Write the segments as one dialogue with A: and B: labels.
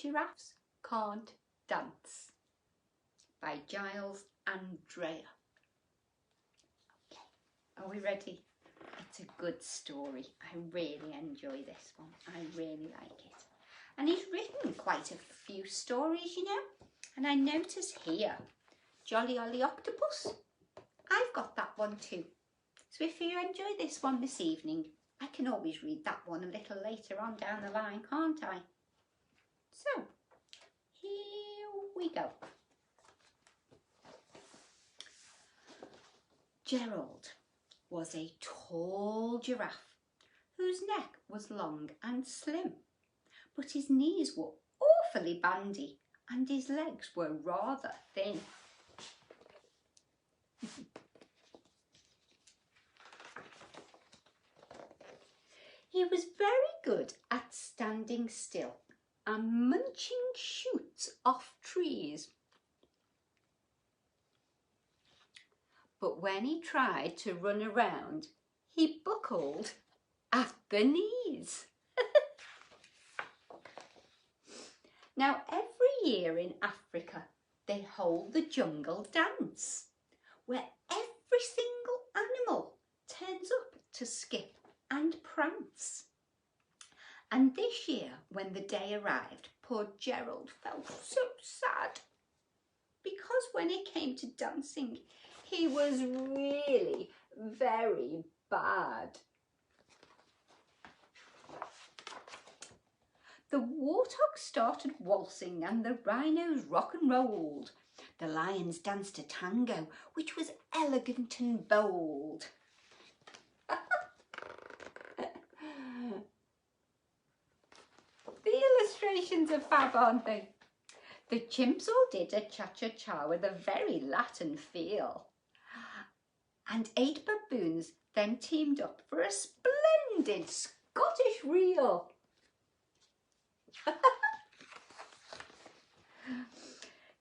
A: Giraffes Can't Dance by Giles Andreae. Okay, are we ready? It's a good story. I really enjoy this one. I really like it. And he's written quite a few stories, you know. And I notice here, Jolly Ollie Octopus. I've got that one too. So if you enjoy this one this evening, I can always read that one a little later on down the line, can't I? So, here we go. Gerald was a tall giraffe whose neck was long and slim, but his knees were awfully bandy and his legs were rather thin. He was very good at standing still and munching shoots off trees. But when he tried to run around, he buckled at the knees. Now, every year in Africa, they hold the jungle dance, where every single animal turns up to skip and prance. And this year, when the day arrived, poor Gerald felt so sad, because when it came to dancing, he was really very bad. The warthog started waltzing and the rhinos rock and rolled. The lions danced a tango, which was elegant and bold. The illustrations are fab, aren't they? The chimps all did a cha-cha-cha with a very Latin feel. And 8 baboons then teamed up for a splendid Scottish reel.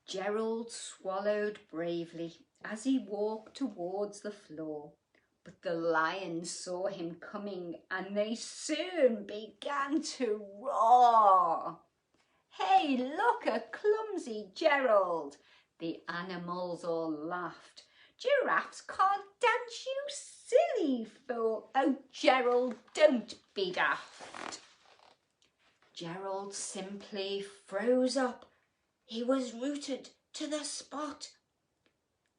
A: Gerald swallowed bravely as he walked towards the floor, but the lions saw him coming and they soon began to roar. "Hey, look at clumsy Gerald!" The animals all laughed. "Giraffes can't dance, you silly fool! Oh, Gerald, don't be daft!" Gerald simply froze up. He was rooted to the spot.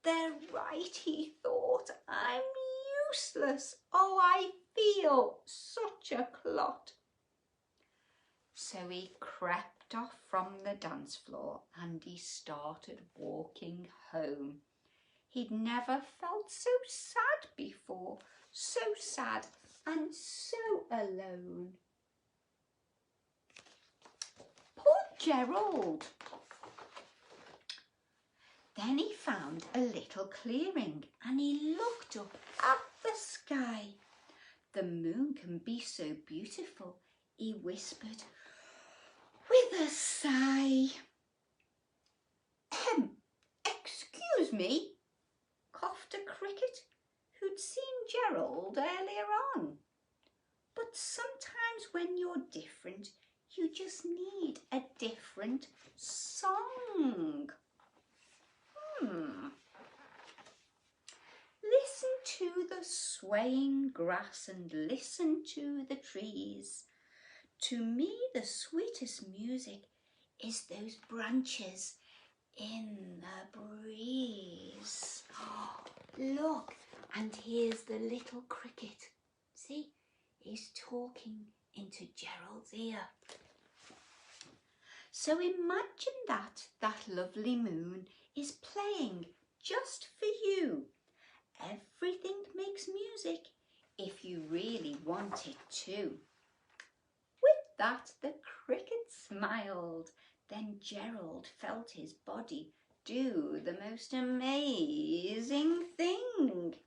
A: "They're right," he thought. "I'm useless. Oh, I feel such a clot." So he crept off from the dance floor and he started walking home. He'd never felt so sad before, so sad and so alone. Poor Gerald. Then he found a little clearing and he looked up at the sky. "The moon can be so beautiful," he whispered with a sigh. "Excuse me," coughed a cricket who'd seen Gerald earlier on. "But sometimes when you're different, you just need a different song." Listen to the swaying grass and listen to the trees. To me the sweetest music is those branches in the breeze. Oh, look, and here's the little cricket. See, he's talking into Gerald's ear. So imagine that lovely moon is playing just for you. Everything makes music if you really want it to. With that, the cricket smiled. Then Gerald felt his body do the most amazing thing.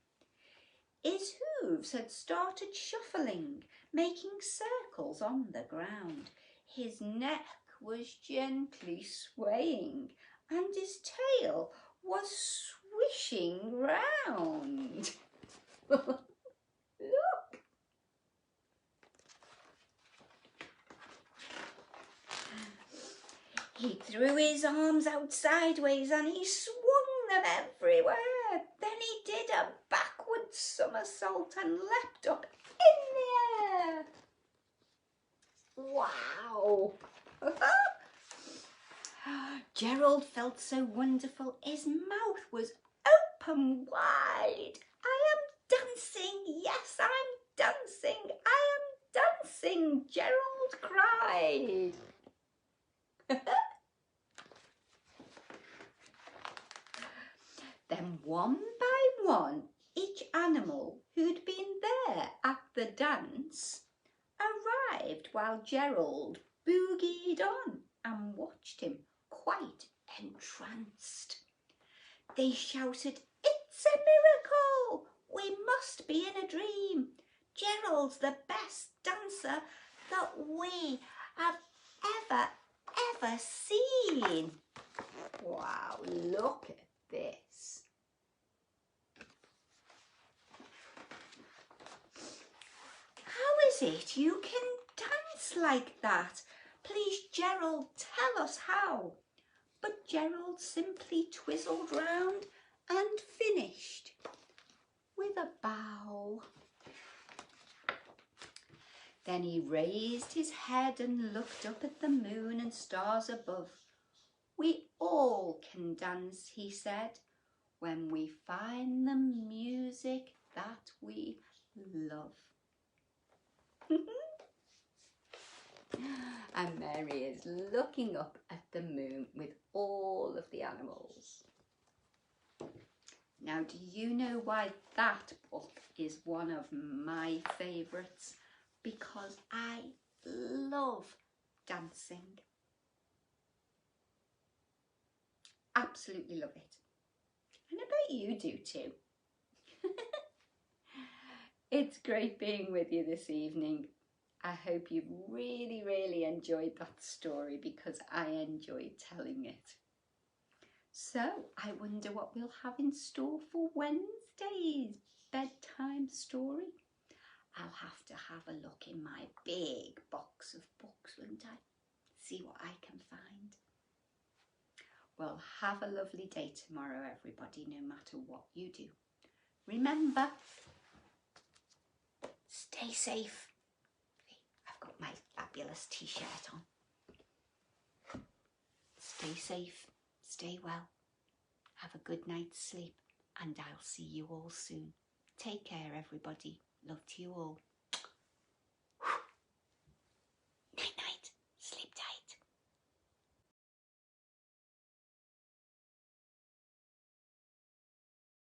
A: His hooves had started shuffling, making circles on the ground. His neck was gently swaying and his tail was swishing round. Look! He threw his arms out sideways and he swung them everywhere. Then he did a backward somersault and leapt up in the air. Wow! Gerald felt so wonderful, his mouth was open wide. I am dancing, yes, I'm dancing, I am dancing, Gerald cried. Then one by one, each animal who'd been there at the dance arrived while Gerald boogied on and watched him, quite entranced. They shouted, "It's a miracle! We must be in a dream. Gerald's the best dancer that we have ever seen." Wow, look at this. How is it you can dance like that? Please, Gerald, tell us how. But Gerald simply twizzled round and finished with a bow. Then he raised his head and looked up at the moon and stars above. "We all can dance," he said, "when we find the music that we love." And Mary is looking up at the moon with all of the animals. Now, do you know why that book is one of my favourites? Because I love dancing. Absolutely love it. And I bet you do too. It's great being with you this evening. I hope you've really enjoyed that story, because I enjoyed telling it. So I wonder what we'll have in store for Wednesday's bedtime story. I'll have to have a look in my big box of books, won't I? See what I can find. Well, have a lovely day tomorrow, everybody, no matter what you do. Remember, stay safe. I've got my fabulous t-shirt on. Stay safe, stay well, have a good night's sleep, and I'll see you all soon. Take care, everybody. Love to you all.